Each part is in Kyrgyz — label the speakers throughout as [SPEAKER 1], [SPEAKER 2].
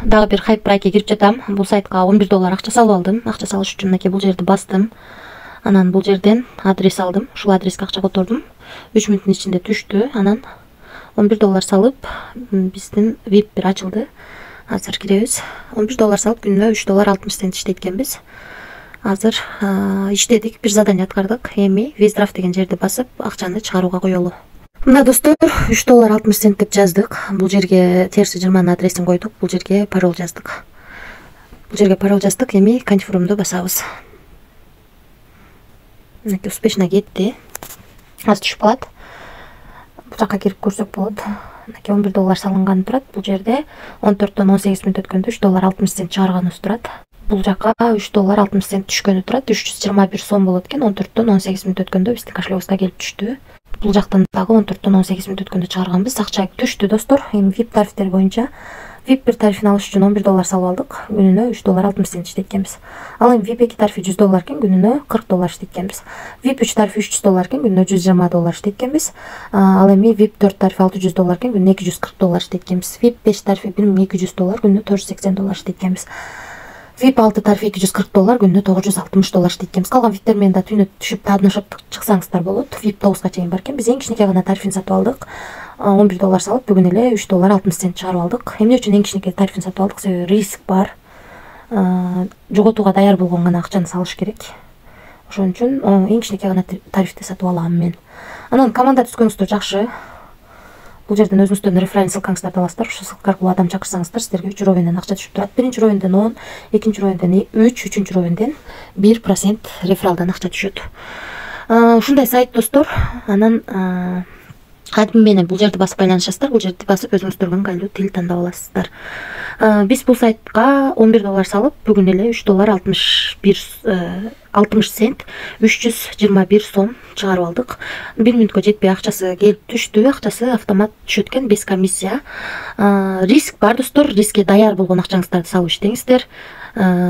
[SPEAKER 1] дагы бир хайп брайкке кирип жатам. Бул сайтка $11 акча салып алдым. Акча салыш үчүн мынакей бул жерди бастым. Анан бул жерден адрес алдым. Ушул адреске акча котордум. 3 мүнөттүн ичинде түштү. Анан $11 салып, биздин VIP бир ачылды. Азыр киребиз. $11 салып, күнүнө $3.60 иштейт экенбиз. Азыр иштедик, бир задание аткардык. Эми Виздрав деген жерди басып, акчаны чыгарууга коелу. Мына достор, $3.60 деп жаздык. Бул жерге терси 20 адресин койдук. Бул жерге пароль жаздык. Эми конфирмду басабыз. Мынакей успешно кетти. Азыр түшүп калат. Бул жакка кирип көрсөк болот. Мынакей $11 салынганы турат. Бул жерде 14-төн 18 мүнөт өткөндө $3.60 чыгарганыбыз турат. Бул жака $3.60 түшкөнү турат. 321 сом болот экен. 14-төн 18 мүнөт өткөндө биздин кошелегибизге келип түштү. Бул жактан дагы 14-төн 18 мүнөт өткөндө чыгарганбыз. Акча түштү достор. Эми VIP тарифтер боюнча VIP 1 тарифин алыш үчүн $11 салып алдык. Күнүнө $3.60 иштейт экенбиз. Ал эми VIP 2 тарифи $100 экен, күнүнө $40 иштейт экенбиз. VIP 3 тарифи $300 экен, күнүнө $120 иштейт экенбиз. Ал эми VIP 4 тарифи $600 экен, күнүнө $240 иштейт экенбиз. VIP 5 тарифи $1200, күнүнө $480 иштейт экенбиз. VIP 6 тарифи $240, күнүнө $960 иштейт экенбиз. Калган VIPтер менен да түнү түшүп таанышып чыксаңыздар болот. VIP 9га чейин бар экен. Биз эң кичинекей гана тарифин сатып алдык. $11 салып, бүгүн эле $3.60 чыгарып алдык. Эмне үчүн эң кичинекей тарифин сатып алдык? Себеби риск бар. Жоготууга даяр болгон гана акчаны салыш керек. Ошон үчүн эң кичинекей гана тарифти сатып алам мен. Анан команда түзгөнүңүздөр жакшы. Бул жерден өзүңүздөрдүн реферал ссылкаңыздарды аласыздар. Ошол ссылка аркылуу адам чакырсаңыздар, сиздерге 3 ровенден акча түшүп турат. Биринчи ровенден 10, экинчи ровенден 3, үчүнчү ровенден 1% рефералдан акча түшөт. Ушундай сайт достор. Анан админ менен бул жерди басып байланышасыздар. Бул жерди басып өзүңүздөргө ыңгайлуу тил тандап аласыздар. Биз бул сайтка $11 салып, бүгүн эле $3.60 321 сом чыгарып алдык. 1 мүнөткө жетпей акчасы келип түштү. Акчасы автомат түшөт экен, без комиссия. Риск бар достор. Рискке даяр болгон акчаңыздарды салып иштеңиздер.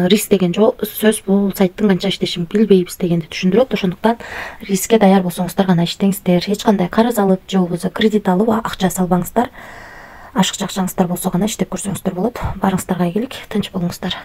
[SPEAKER 1] Риск деген сөз бул сайттын канча иштешин билбейбиз дегенди түшүндүрөт. Ошондуктан рискке даяр болсоңуздар гана иштеңиздер. Эч кандай карыз алып же болбосо кредит алып акча салбаңыздар. Ашыкча акчаңыздар болсо гана иштеп көрсөңүздөр болот. Барыңыздарга ийгилик, тынч болуңуздар.